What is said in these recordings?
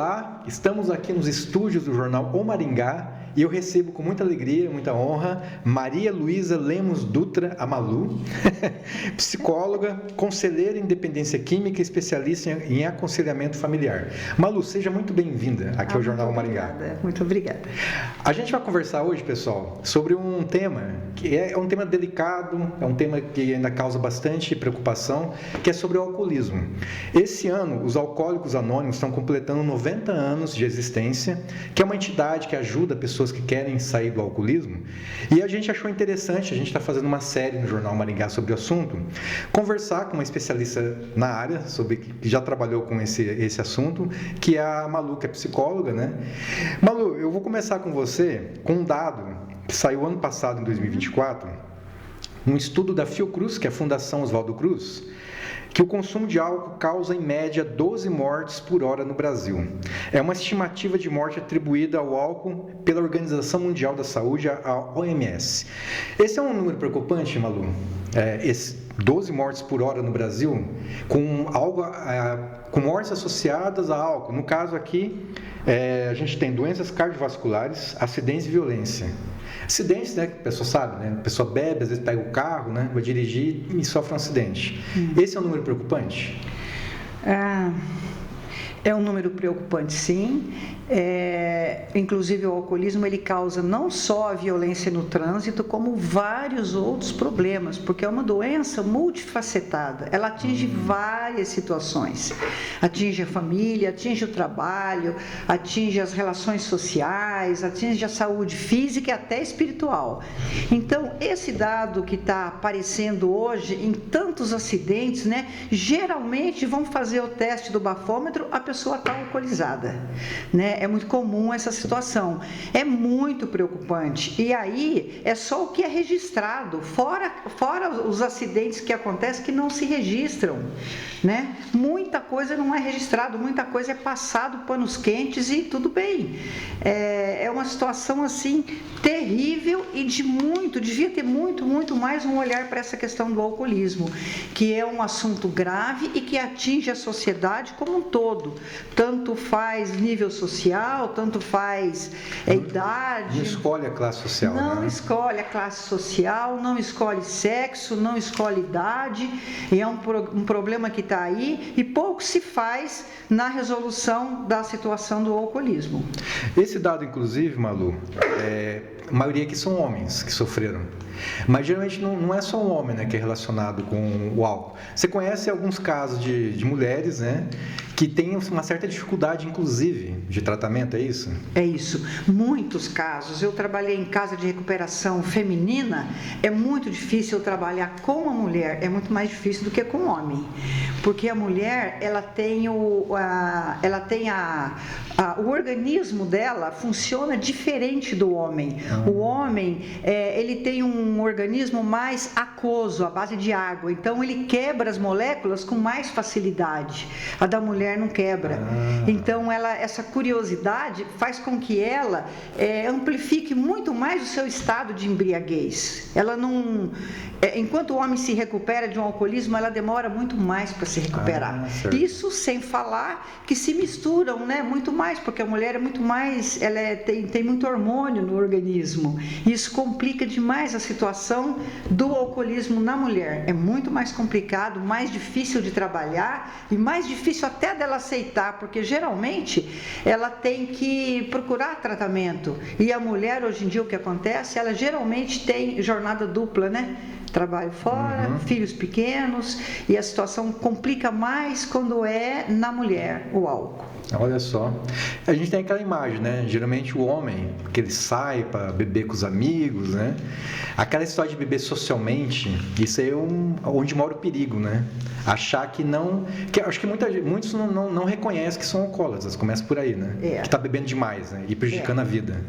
Olá, estamos aqui nos estúdios do Jornal O Maringá e eu recebo com muita alegria, muita honra, Maria Luísa Lemos Dutra, a Malu, psicóloga, conselheira em dependência química e especialista em aconselhamento familiar. Malu, seja muito bem-vinda aqui ao Jornal O Maringá. Muito obrigada. A gente vai conversar hoje, pessoal, sobre um tema que é um tema delicado, é um tema que ainda causa bastante preocupação, que é sobre o alcoolismo. Esse ano, os Alcoólicos Anônimos estão completando 90 anos de existência, que é uma entidade que ajuda pessoas que querem sair do alcoolismo, e a gente achou interessante, a gente está fazendo uma série no Jornal Maringá sobre o assunto, conversar com uma especialista na área, que já trabalhou com esse assunto, que é a Malu, que é psicóloga, né? Malu, eu vou começar com você, com um dado que saiu ano passado, em 2024, um estudo da Fiocruz, que é a Fundação Oswaldo Cruz, que o consumo de álcool causa, em média, 12 mortes por hora no Brasil. É uma estimativa de morte atribuída ao álcool pela Organização Mundial da Saúde, a OMS. Esse é um número preocupante, Malu? 12 mortes por hora no Brasil, com mortes associadas a álcool. No caso aqui, a gente tem doenças cardiovasculares, acidentes e violência. Acidentes, né, que a pessoa sabe, né? A pessoa bebe, às vezes pega o carro, né, vai dirigir e sofre um acidente. Esse é um número preocupante? É um número preocupante, sim. Inclusive o alcoolismo, ele causa não só a violência no trânsito, como vários outros problemas, porque é uma doença multifacetada. Ela atinge várias situações. Atinge a família, atinge o trabalho, atinge as relações sociais, atinge a saúde física e até espiritual. Então, esse dado que está aparecendo hoje em tantos acidentes, né, geralmente vão fazer o teste do bafômetro, a pessoa está alcoolizada, né? É muito comum essa situação, é muito preocupante. E aí é só o que é registrado, fora os acidentes que acontecem que não se registram, né? Muita coisa não é registrado, muita coisa é passado panos quentes e tudo bem. É uma situação assim terrível e devia ter muito mais um olhar para essa questão do alcoolismo, que é um assunto grave e que atinge a sociedade como um todo. Tanto faz nível social, tanto faz idade. Não escolhe a classe social, não, né? Escolhe a classe social, não escolhe sexo, não escolhe idade. E é um problema que está aí e pouco se faz na resolução da situação do alcoolismo. Esse dado, inclusive, Malu, a maioria aqui são homens que sofreram. Mas geralmente não é só um homem, né, que é relacionado com o álcool. Você conhece alguns casos de mulheres, né, que têm uma certa dificuldade, inclusive, de tratamento, é isso? É isso. Muitos casos. Eu trabalhei em casa de recuperação feminina, é muito difícil trabalhar com a mulher, é muito mais difícil do que com o homem. Porque a mulher, ela tem o organismo dela funciona diferente do homem. O homem, ele tem um organismo mais aquoso, à base de água. Então, ele quebra as moléculas com mais facilidade. A da mulher não quebra. Então, essa curiosidade faz com que ela amplifique muito mais o seu estado de embriaguez. Ela não... enquanto o homem se recupera de um alcoolismo, ela demora muito mais para se recuperar. Isso sem falar que se misturam, né, muito mais, porque a mulher é muito mais, tem muito hormônio no organismo. Isso complica demais a situação do alcoolismo na mulher. É muito mais complicado, mais difícil de trabalhar e mais difícil até dela aceitar, porque geralmente ela tem que procurar tratamento. E a mulher, hoje em dia, o que acontece, ela geralmente tem jornada dupla, né? Trabalho fora, filhos pequenos, e a situação complica mais quando é na mulher o álcool. Olha só, a gente tem aquela imagem, né? Geralmente o homem, que ele sai para beber com os amigos, né? Aquela história de beber socialmente, isso aí é onde mora o perigo, né? Achar que não... acho que muitos não reconhecem que são alcoólatras, começa por aí, né? Que está bebendo demais, né? E prejudicando a vida.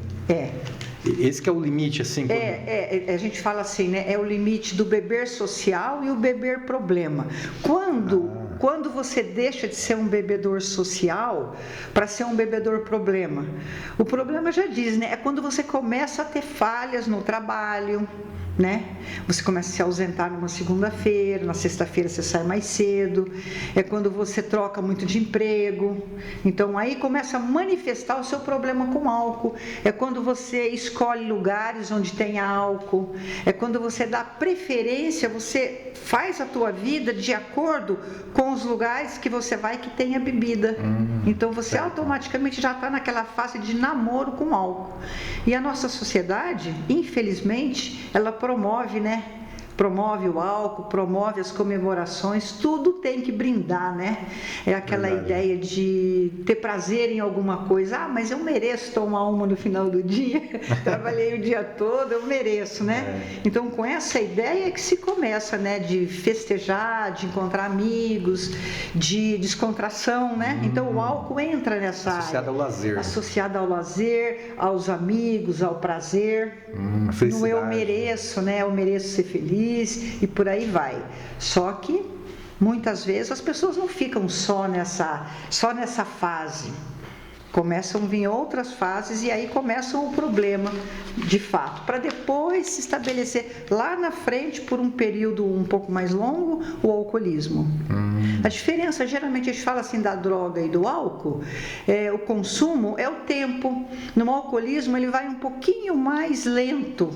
Esse que é o limite, assim... A gente fala assim, né? É o limite do beber social e o beber problema. Quando Quando você deixa de ser um bebedor social para ser um bebedor problema. O problema já diz, né? É quando você começa a ter falhas no trabalho, né? Você começa a se ausentar numa segunda-feira, na sexta-feira você sai mais cedo, é quando você troca muito de emprego, então aí começa a manifestar o seu problema com álcool, é quando você escolhe lugares onde tem álcool, é quando você dá preferência, você faz a tua vida de acordo com os lugares que você vai que tenha bebida, então você automaticamente já está naquela fase de namoro com álcool, e a nossa sociedade, infelizmente, ela promove, né? Promove o álcool, promove as comemorações, tudo tem que brindar, né? É aquela ideia de ter prazer em alguma coisa. Ah, mas eu mereço tomar uma no final do dia, trabalhei o dia todo, eu mereço, né? Então, com essa ideia é que se começa, né? De festejar, de encontrar amigos, de descontração, né? Então, o álcool entra nessa associado área. Ao lazer. Associado ao lazer, aos amigos, ao prazer. No eu mereço, né? Eu mereço ser feliz. E por aí vai. Só que muitas vezes as pessoas não ficam só nessa fase. Começam a vir outras fases e aí começam o problema, de fato, para depois se estabelecer lá na frente, por um período um pouco mais longo, o alcoolismo. A diferença, geralmente a gente fala assim da droga e do álcool, o consumo é o tempo. No alcoolismo ele vai um pouquinho mais lento,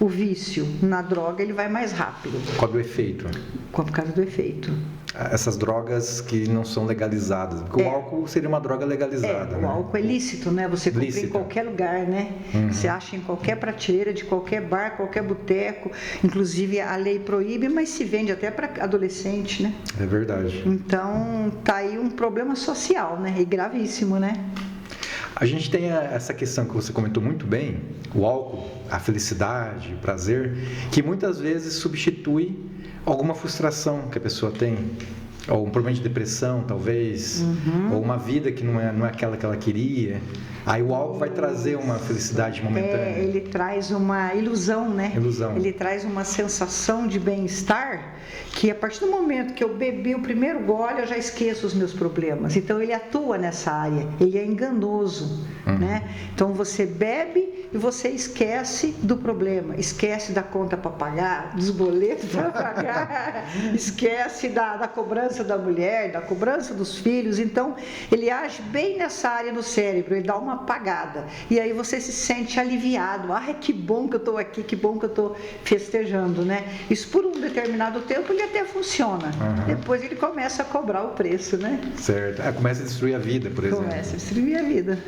o vício. Na droga ele vai mais rápido. Por causa do efeito. Por causa do efeito. Essas drogas que não são legalizadas. Porque o álcool seria uma droga legalizada. O álcool é lícito, né? Você compra em qualquer lugar, né? Você acha em qualquer prateleira, de qualquer bar, qualquer boteco. Inclusive a lei proíbe, mas se vende até para adolescente, né? É verdade. Então tá aí um problema social, né? E gravíssimo, né? A gente tem essa questão que você comentou muito bem, o álcool, a felicidade, o prazer, que muitas vezes substitui alguma frustração que a pessoa tem, ou um problema de depressão, talvez, ou uma vida que não é aquela que ela queria. Aí o álcool vai trazer uma felicidade momentânea. Ele traz uma ilusão, né? Ilusão. Ele traz uma sensação de bem-estar que a partir do momento que eu bebi o primeiro gole, eu já esqueço os meus problemas. Então ele atua nessa área, ele é enganoso, né? Então você bebe e você esquece do problema, esquece da conta para pagar, dos boletos para pagar, esquece da cobrança da mulher, da cobrança dos filhos. Então ele age bem nessa área do cérebro, ele dá uma apagada. E aí você se sente aliviado. Ai, que bom que eu estou aqui, que bom que eu estou festejando, né? Isso por um determinado tempo ele até funciona. Depois ele começa a cobrar o preço, né? Certo. Começa a destruir a vida, por exemplo. Começa a destruir a vida.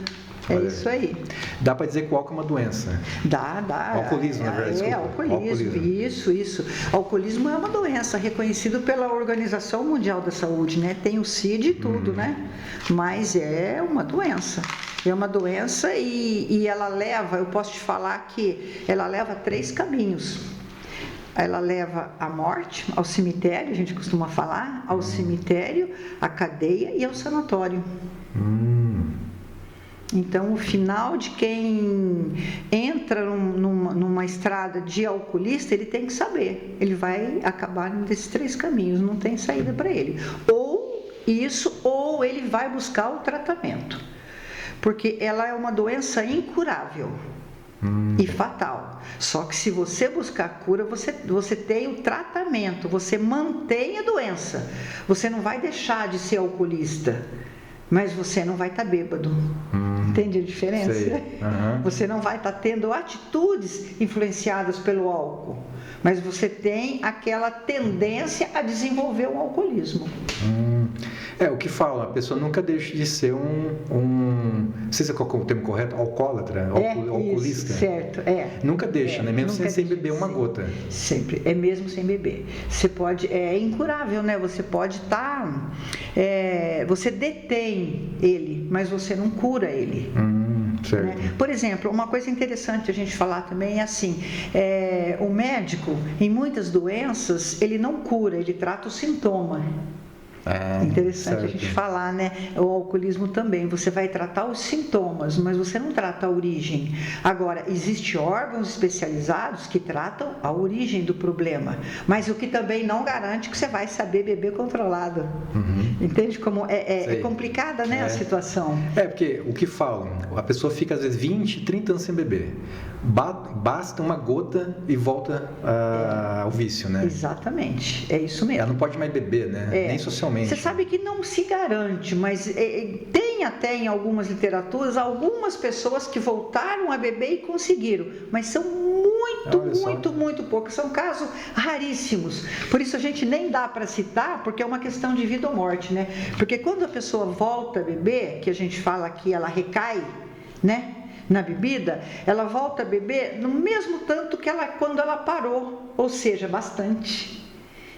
Olha, isso aí. Dá para dizer que o álcool é uma doença? Dá. Alcoolismo, na verdade. Alcoolismo. Isso. Alcoolismo é uma doença reconhecida pela Organização Mundial da Saúde, né? Tem o CID e tudo, né? Mas é uma doença. É uma doença e ela leva, eu posso te falar que ela leva 3 caminhos. Ela leva à morte, ao cemitério, a gente costuma falar, ao cemitério, à cadeia e ao sanatório. Então, o final de quem entra numa estrada de alcoolista, ele tem que saber. Ele vai acabar nesses 3 caminhos, não tem saída para ele. Ou isso, ou ele vai buscar o tratamento. Porque ela é uma doença incurável e fatal. Só que se você buscar cura, você tem o tratamento, você mantém a doença. Você não vai deixar de ser alcoolista, mas você não vai estar bêbado. Entende a diferença? Você não vai estar tendo atitudes influenciadas pelo álcool, mas você tem aquela tendência a desenvolver o alcoolismo. O que fala, a pessoa nunca deixa de ser não sei se é o termo correto, alcoólatra, alcoolista. Isso, certo, Nunca deixa, né? Mesmo sem beber uma gota. Sempre, mesmo sem beber. Você pode, é incurável, né? Você pode estar, você detém ele, mas você não cura ele. Certo. Né? Por exemplo, uma coisa interessante a gente falar também é assim, o médico, em muitas doenças, ele não cura, ele trata o sintoma. Interessante certo. a gente falar, né? O alcoolismo também, você vai tratar os sintomas, mas você não trata a origem. Agora, existem órgãos especializados que tratam a origem do problema, mas o que também não garante que você vai saber beber controlado. Entende como é complicada, né, a situação? Porque o que falam, a pessoa fica às vezes 20, 30 anos sem beber. Basta uma gota e volta ao vício, né? Exatamente, é isso mesmo. Ela não pode mais beber, né? Nem socialmente. Você sabe que não se garante, mas tem até em algumas literaturas algumas pessoas que voltaram a beber e conseguiram, mas são muito poucas, são casos raríssimos. Por isso a gente nem dá para citar, porque é uma questão de vida ou morte, né? Porque quando a pessoa volta a beber, que a gente fala que ela recai, né? Na bebida, ela volta a beber no mesmo tanto que quando ela parou, ou seja, bastante.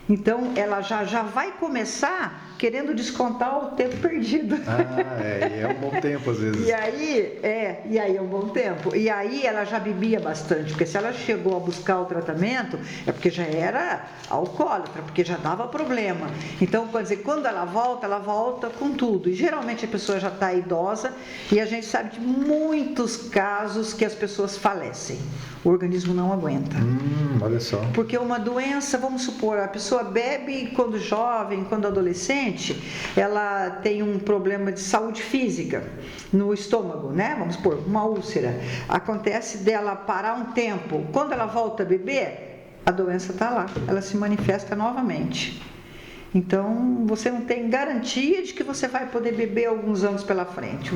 Então, ela já vai começar querendo descontar o tempo perdido. E é um bom tempo às vezes. E aí é um bom tempo. E aí ela já bebia bastante, porque se ela chegou a buscar o tratamento, é porque já era alcoólatra, porque já dava problema. Então, quer dizer, quando ela volta com tudo. E geralmente a pessoa já está idosa e a gente sabe de muitos casos que as pessoas falecem. O organismo não aguenta. Olha só. Porque uma doença, vamos supor, a pessoa bebe quando jovem, quando adolescente, ela tem um problema de saúde física no estômago, né? Vamos supor, uma úlcera. Acontece dela parar um tempo. Quando ela volta a beber, a doença está lá, ela se manifesta novamente. Então, você não tem garantia de que você vai poder beber alguns anos pela frente.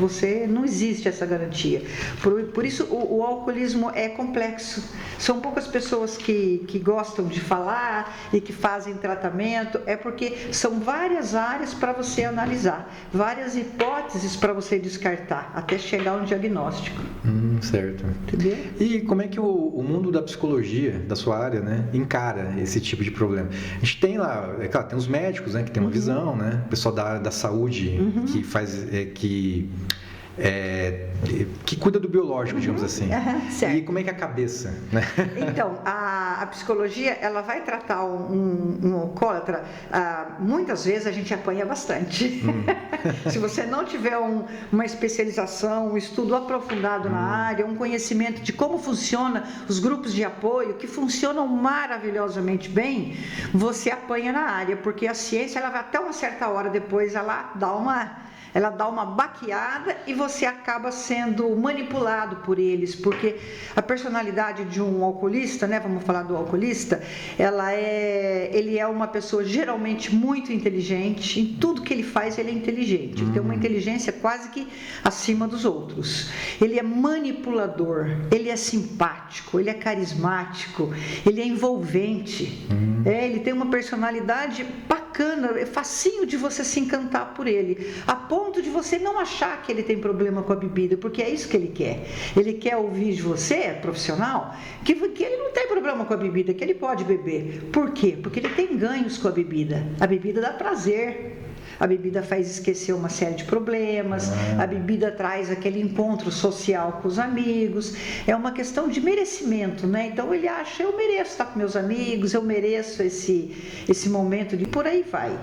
Não existe essa garantia. Por isso, o alcoolismo é complexo. São poucas pessoas que gostam de falar e que fazem tratamento. É porque são várias áreas para você analisar, várias hipóteses para você descartar, até chegar a um diagnóstico. Certo. Entendeu? E como é que o mundo da psicologia, da sua área, né, encara esse tipo de problema? A gente tem lá, é claro, tem os médicos, né, que tem uma visão, né, o pessoal da área da saúde que faz, que cuida do biológico, digamos assim. Certo. E como é que é a cabeça, né? Então, a psicologia, ela vai tratar um alcoólatra, muitas vezes a gente apanha bastante. Se você não tiver uma especialização, um estudo aprofundado na área, um conhecimento de como funciona os grupos de apoio, que funcionam maravilhosamente bem, você apanha na área, porque a ciência, ela vai até uma certa hora depois, ela dá uma baqueada e você acaba sendo manipulado por eles, porque a personalidade de um alcoolista, né, vamos falar do alcoolista, ele é uma pessoa geralmente muito inteligente, em tudo que ele faz ele é inteligente, ele tem uma inteligência quase que acima dos outros, ele é manipulador, ele é simpático, ele é carismático, ele é envolvente, ele tem uma personalidade bacana, é facinho de você se encantar por ele, a ponto de você não achar que ele tem problema com a bebida, porque é isso que ele quer. Ele quer ouvir de você, profissional, que ele não tem problema com a bebida, que ele pode beber. Por quê? Porque ele tem ganhos com a bebida. A bebida dá prazer. A bebida faz esquecer uma série de problemas, a bebida traz aquele encontro social com os amigos, é uma questão de merecimento, né? Então ele acha, eu mereço estar com meus amigos, eu mereço esse momento de... Por aí vai.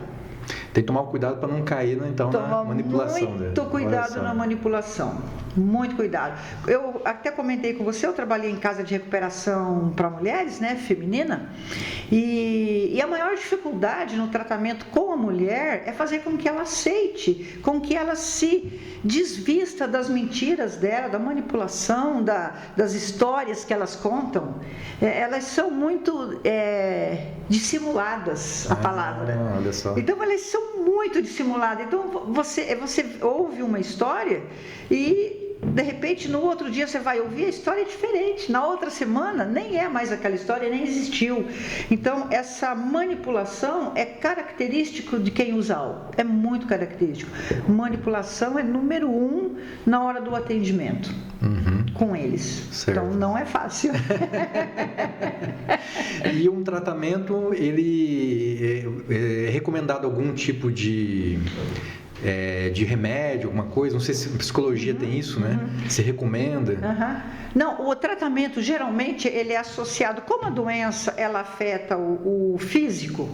Tem que tomar cuidado para não cair, né, então, na manipulação. Muito cuidado na manipulação. Muito cuidado. Eu até comentei com você, eu trabalhei em casa de recuperação para mulheres, né, feminina, e a maior dificuldade no tratamento com a mulher é fazer com que ela aceite, com que ela se desvista das mentiras dela, da manipulação, das histórias que elas contam. Elas são muito dissimuladas, a palavra. Olha só. Então elas são muito dissimuladas. Então você ouve uma história e de repente no outro dia você vai ouvir a história diferente. Na outra semana nem é mais aquela história, nem existiu. Então essa manipulação é característico de quem usa álcool. É muito característico. Manipulação é número 1 na hora do atendimento. Com eles. Certo. Então não é fácil. E um tratamento, ele é recomendado algum tipo de remédio, alguma coisa? Não sei se a psicologia tem isso, né? Se recomenda? Não, o tratamento geralmente ele é associado, como a doença ela afeta o físico,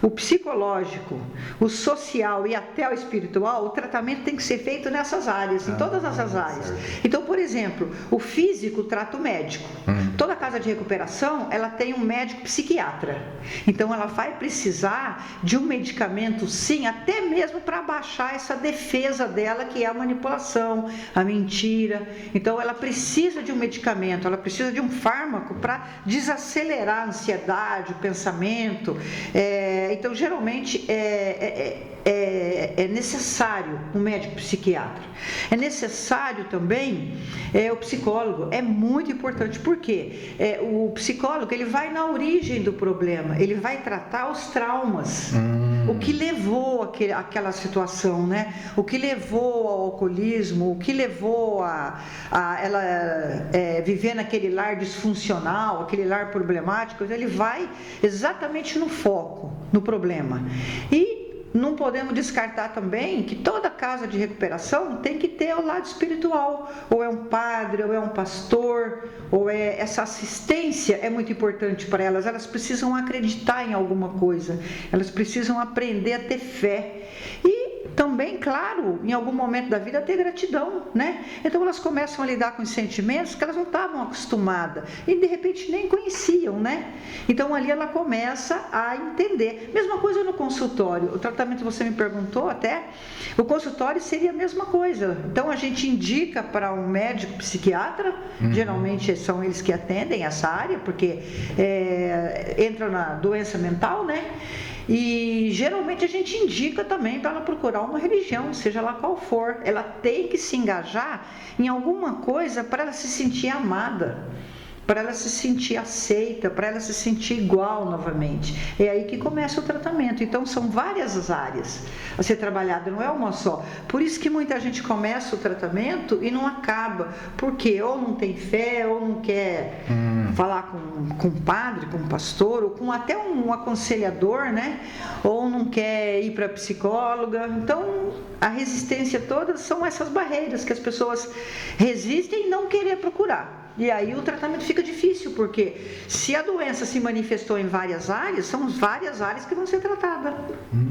o psicológico, o social e até o espiritual, o tratamento tem que ser feito nessas áreas, em todas essas áreas. Certo. Então, por exemplo, o físico trata o médico. Toda casa de recuperação, ela tem um médico psiquiatra. Então, ela vai precisar de um medicamento, sim, até mesmo para baixar essa defesa dela, que é a manipulação, a mentira. Então, ela precisa de um medicamento, ela precisa de um fármaco para desacelerar a ansiedade, o pensamento. Então, geralmente, é necessário um médico psiquiatra. É necessário também o psicólogo. É muito importante, porque o psicólogo ele vai na origem do problema, ele vai tratar os traumas. O que levou àquela situação, né? O que levou ao alcoolismo, o que levou a ela viver naquele lar disfuncional, aquele lar problemático. Ele vai exatamente no foco, no problema. E não podemos descartar também que toda casa de recuperação tem que ter o lado espiritual, ou é um padre, ou é um pastor, ou essa assistência é muito importante para elas. Elas precisam acreditar em alguma coisa, elas precisam aprender a ter fé e também, claro, em algum momento da vida ter gratidão, né? Então elas começam a lidar com os sentimentos que elas não estavam acostumadas e de repente nem conheciam, né? Então ali ela começa a entender. Mesma coisa no consultório. O tratamento, você me perguntou até, o consultório seria a mesma coisa. Então a gente indica para um médico psiquiatra, geralmente são eles que atendem essa área, porque entra na doença mental, né? E geralmente a gente indica também para ela procurar uma religião, seja lá qual for. Ela tem que se engajar em alguma coisa para ela se sentir amada, para ela se sentir aceita, para ela se sentir igual novamente. É aí que começa o tratamento. Então são várias áreas a ser trabalhada, não é uma só. Por isso que muita gente começa o tratamento e não acaba, porque ou não tem fé, ou não quer falar com um padre, com um pastor, ou com até um aconselhador, né? Ou não quer ir para psicóloga. Então a resistência toda são essas barreiras que as pessoas resistem em não querer procurar. E aí o tratamento fica difícil, porque se a doença se manifestou em várias áreas, são várias áreas que vão ser tratadas.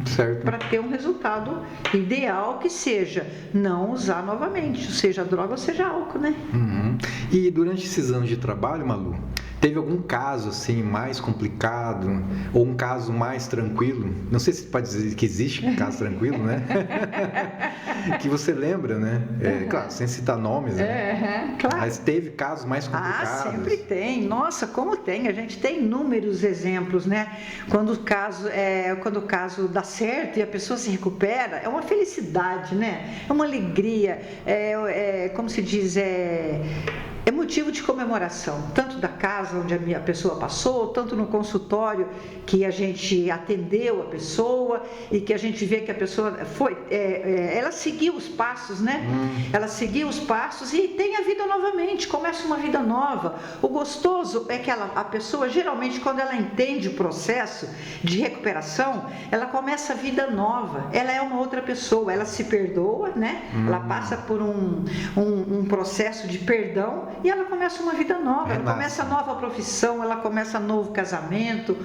Certo. Para ter um resultado ideal que seja não usar novamente, seja droga ou seja álcool, né? E durante esses anos de trabalho, Malu, teve algum caso assim mais complicado ou um caso mais tranquilo? Não sei se pode dizer que existe um caso tranquilo, né? Que você lembra, né? Claro, sem citar nomes, né? Claro. Mas teve casos mais complicados? Sempre tem. Nossa, como tem? A gente tem inúmeros exemplos, né? Quando o caso dá certo e a pessoa se recupera, é uma felicidade, né? É uma alegria. Como se diz, é motivo de comemoração, tanto da casa onde a pessoa passou, tanto no consultório que a gente atendeu a pessoa e que a gente vê que a pessoa ela seguiu os passos, né? Ela seguiu os passos e tem a vida novamente, começa uma vida nova. O gostoso é que a pessoa, geralmente, quando ela entende o processo de recuperação, ela começa a vida nova, ela é uma outra pessoa, ela se perdoa, né? Ela passa por um processo de perdão e ela começa uma vida nova, ela começa nova profissão, ela começa novo casamento,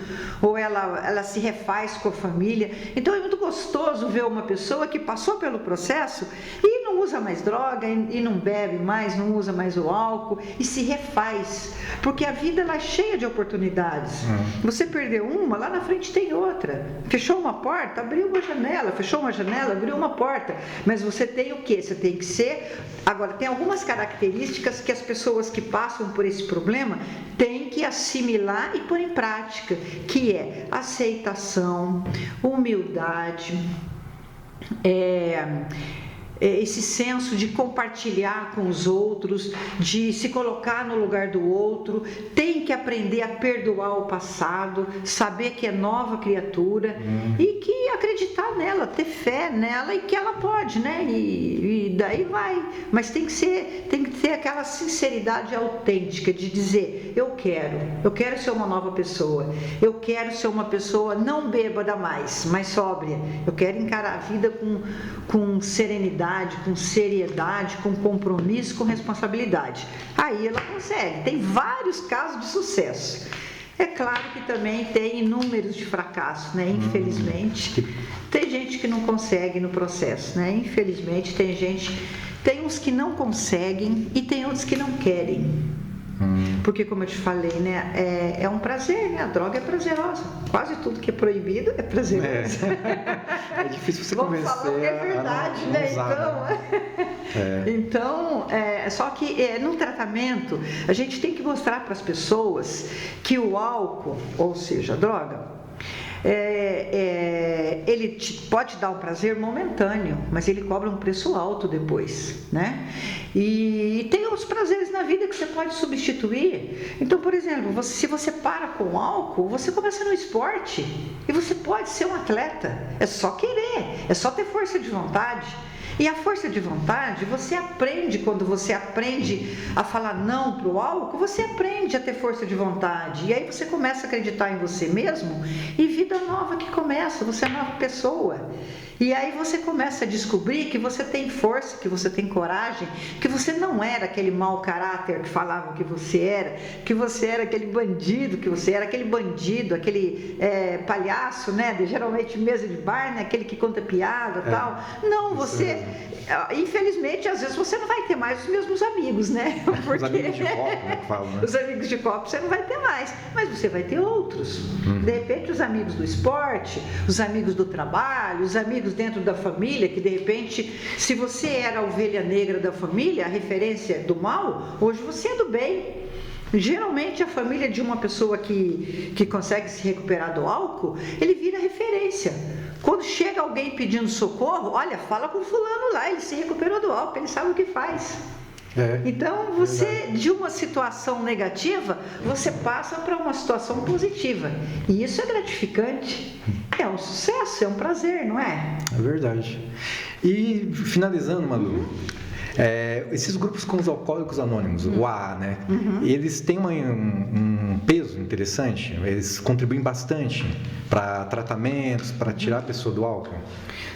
ou ela se refaz com a família. Então é muito gostoso ver uma pessoa que passou pelo processo e não usa mais droga, e não bebe mais, não usa mais o álcool, e se refaz, porque a vida ela é cheia de oportunidades. Você perdeu uma, lá na frente tem outra. Fechou uma porta, abriu uma janela, fechou uma janela, abriu uma porta. Mas você tem o quê? Você tem que ser... Agora, tem algumas características que as pessoas que passam por esse problema têm que assimilar e pôr em prática, que é aceitação, humildade, esse senso de compartilhar com os outros, de se colocar no lugar do outro, tem que aprender a perdoar o passado, saber que é nova criatura e que acreditar nela, ter fé nela e que ela pode, né? E daí vai. Mas tem que ter aquela sinceridade autêntica de dizer, eu quero ser uma nova pessoa, eu quero ser uma pessoa não bêbada mais, mas sóbria, eu quero encarar a vida com serenidade, dignidade, com seriedade, com compromisso, com responsabilidade. Aí ela consegue. Tem vários casos de sucesso. É claro que também tem inúmeros de fracassos, né? Infelizmente. Tem gente que não consegue no processo, né? Infelizmente tem uns que não conseguem e tem outros que não querem. Porque, como eu te falei, né, é um prazer, né? A droga é prazerosa. Quase tudo que é proibido é prazeroso. É difícil você convencer. Vamos falar que é verdade, a não né? usar, Então, só que no tratamento, a gente tem que mostrar para as pessoas que o álcool, ou seja, a droga, ele pode dar um prazer momentâneo, mas ele cobra um preço alto depois, né? E tem outros prazeres na vida que você pode substituir. Então, por exemplo, se você para com o álcool, você começa no esporte e você pode ser um atleta. É só querer, é só ter força de vontade. E a força de vontade, você aprende, quando você aprende a falar não para o álcool, você aprende a ter força de vontade. E aí você começa a acreditar em você mesmo e vida nova que começa, você é uma nova pessoa. E aí você começa a descobrir que você tem força, que você tem coragem, que você não era aquele mau caráter que falavam que você era aquele bandido, que você era aquele bandido, aquele palhaço, né? Geralmente mesa de bar, né? Aquele que conta piada e tal. Não, você... Infelizmente, às vezes você não vai ter mais os mesmos amigos, né? Porque... Os amigos de copo, né, que falam, né? Os amigos de copo você não vai ter mais, mas você vai ter outros. De repente, os amigos do esporte, os amigos do trabalho, os amigos dentro da família, que de repente, se você era a ovelha negra da família, a referência do mal, hoje você é do bem. Geralmente a família de uma pessoa que consegue se recuperar do álcool, ele vira referência. Quando chega alguém pedindo socorro, olha, fala com fulano lá, ele se recuperou do álcool, ele sabe o que faz. Então, você, de uma situação negativa, você passa para uma situação positiva. E isso é gratificante. É um sucesso, é um prazer, não é? É verdade. E, finalizando, Malu, esses grupos como os Alcoólicos Anônimos, o AA, né? Eles têm um peso interessante, eles contribuem bastante para tratamentos, para tirar a pessoa do álcool.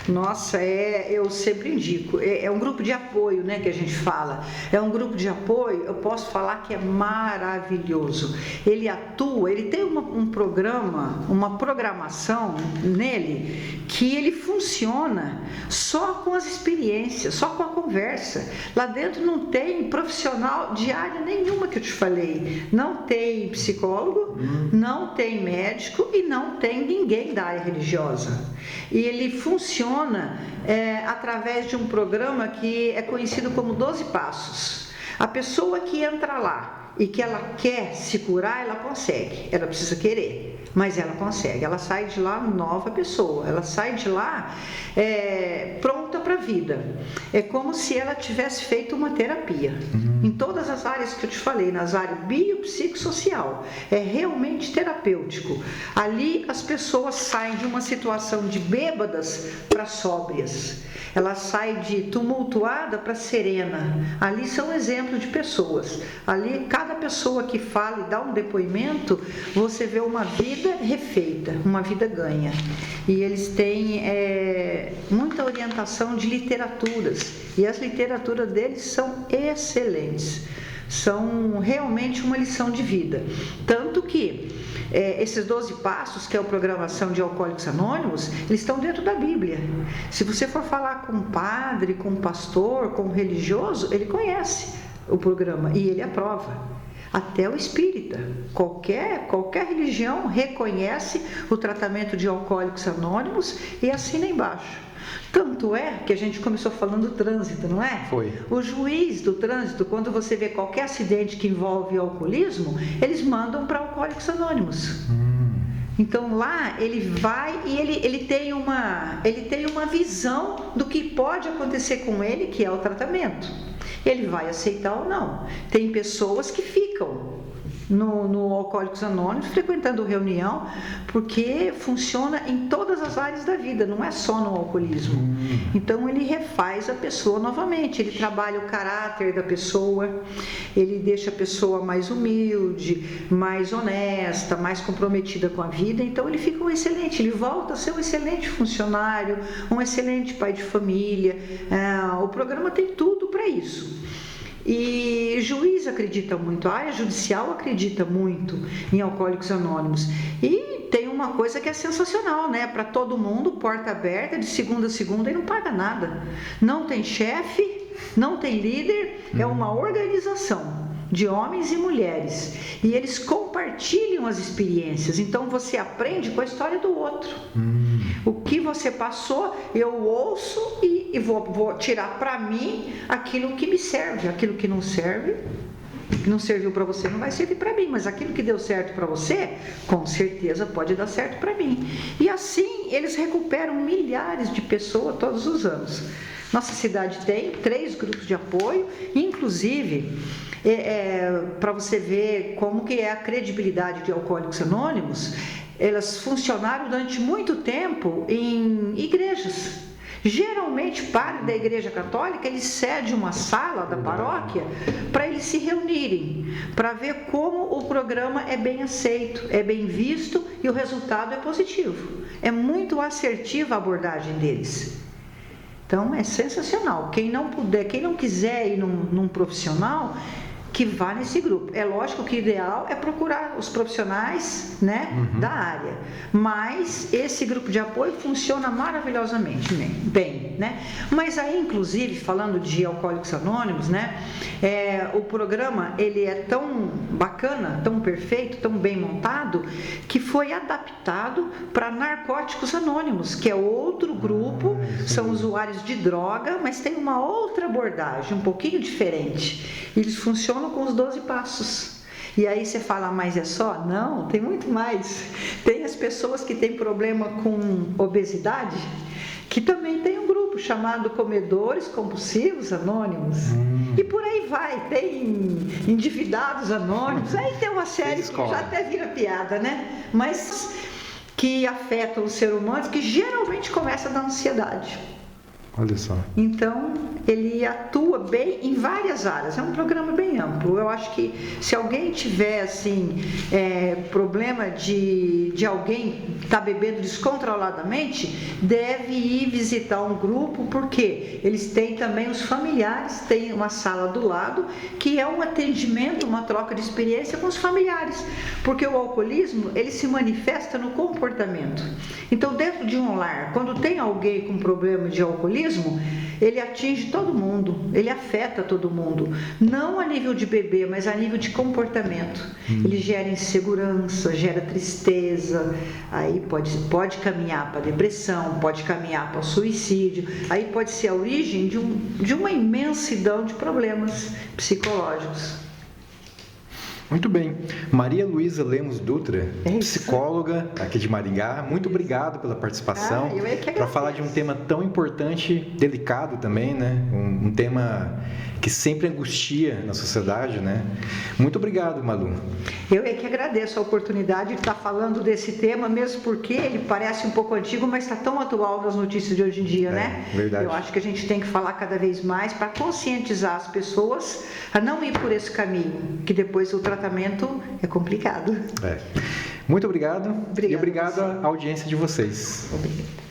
Nossa, eu sempre indico, é um grupo de apoio, né, que a gente fala, é um grupo de apoio, eu posso falar que é maravilhoso, ele atua, ele tem um programa, uma programação nele, que ele funciona só com as experiências, só com a conversa, lá dentro não tem profissional de área nenhuma que eu te falei, não tem psicólogo, não tem médico e não tem ninguém da área religiosa, e ele funciona através de um programa que é conhecido como 12 Passos. A pessoa que entra lá e que ela quer se curar, ela consegue, ela precisa querer, mas ela consegue, ela sai de lá nova pessoa, ela sai de lá pronta para a vida. É como se ela tivesse feito uma terapia. Em todas as áreas que eu te falei, nas áreas biopsicossocial, é realmente terapêutico. Ali as pessoas saem de uma situação de bêbadas para sóbrias. Ela sai de tumultuada para serena. Ali são exemplos de pessoas. Ali, cada pessoa que fala e dá um depoimento, você vê uma vida refeita, uma vida ganha. E eles têm muita orientação de literaturas. E as literaturas deles são excelentes. São realmente uma lição de vida. Tanto que esses 12 passos, que é a programação de Alcoólicos Anônimos, eles estão dentro da Bíblia. Se você for falar com um padre, com um pastor, com um religioso, ele conhece o programa e ele aprova. Até o espírita, qualquer religião reconhece o tratamento de Alcoólicos Anônimos e assina embaixo. Tanto é que a gente começou falando do trânsito, não é? Foi. O juiz do trânsito, quando você vê qualquer acidente que envolve alcoolismo, eles mandam para Alcoólicos Anônimos. Então lá ele vai e ele tem uma visão do que pode acontecer com ele, que é o tratamento. Ele vai aceitar ou não. Tem pessoas que ficam no Alcoólicos Anônimos, frequentando reunião, porque funciona em todas as áreas da vida, não é só no alcoolismo. Então ele refaz a pessoa novamente, ele trabalha o caráter da pessoa, ele deixa a pessoa mais humilde, mais honesta, mais comprometida com a vida. Então ele fica um excelente, ele volta a ser um excelente funcionário, um excelente pai de família. O programa tem tudo para isso. E juiz acredita muito, a área judicial acredita muito em Alcoólicos Anônimos. E tem uma coisa que é sensacional, né? Para todo mundo, porta aberta, de segunda a segunda, e não paga nada. Não tem chefe, não tem líder, é uma organização de homens e mulheres. E eles compartilham as experiências, então você aprende com a história do outro. O que você passou, eu ouço e vou tirar para mim aquilo que me serve. Aquilo que não serve, que não serviu para você, não vai servir para mim, mas aquilo que deu certo para você, com certeza pode dar certo para mim. E assim eles recuperam milhares de pessoas todos os anos. Nossa cidade tem 3 grupos de apoio, inclusive para você ver como que é a credibilidade de Alcoólicos Anônimos. Elas funcionaram durante muito tempo em igrejas. Geralmente, padre da Igreja Católica, ele cede uma sala da paróquia para eles se reunirem, para ver como o programa é bem aceito, é bem visto e o resultado é positivo. É muito assertiva a abordagem deles. Então, é sensacional. Quem não puder, quem não quiser ir num profissional, que vá nesse grupo. É lógico que o ideal é procurar os profissionais, né, da área, mas esse grupo de apoio funciona maravilhosamente bem, né? Mas aí, inclusive, falando de Alcoólicos Anônimos, né, o programa ele é tão bacana, tão perfeito, tão bem montado, que foi adaptado para Narcóticos Anônimos, que é outro grupo, são usuários de droga, mas tem uma outra abordagem, um pouquinho diferente. Eles funcionam com os 12 passos. E aí você fala, mas é só? Não, tem muito mais. Tem as pessoas que têm problema com obesidade, que também tem um grupo chamado Comedores Compulsivos Anônimos. E por aí vai, tem Endividados Anônimos, aí tem uma série que já até vira piada, né? Mas que afetam o ser humano, que geralmente começa da ansiedade. Olha só. Então, ele atua bem em várias áreas. É um programa bem amplo. Eu acho que se alguém tiver, assim, problema de alguém estar bebendo descontroladamente, deve ir visitar um grupo, porque eles têm também os familiares, tem uma sala do lado, que é um atendimento, uma troca de experiência com os familiares. Porque o alcoolismo, ele se manifesta no comportamento. Então, dentro de um lar, quando tem alguém com problema de alcoolismo, ele atinge todo mundo, ele afeta todo mundo, não a nível de bebê, mas a nível de comportamento. Ele gera insegurança, gera tristeza, aí pode caminhar para depressão, pode caminhar para o suicídio, aí pode ser a origem de uma imensidão de problemas psicológicos. Muito bem. Maria Luísa Lemos Dutra, psicóloga aqui de Maringá, muito obrigado pela participação, para falar de um tema tão importante, delicado também, né? Um tema que sempre angustia na sociedade, né? Muito obrigado, Malu. Eu é que agradeço a oportunidade de estar falando desse tema, mesmo porque ele parece um pouco antigo, mas está tão atual nas notícias de hoje em dia, né? Verdade. Eu acho que a gente tem que falar cada vez mais para conscientizar as pessoas a não ir por esse caminho, que depois o tratamento é complicado. Muito obrigado. E obrigado à audiência de vocês. Obrigada.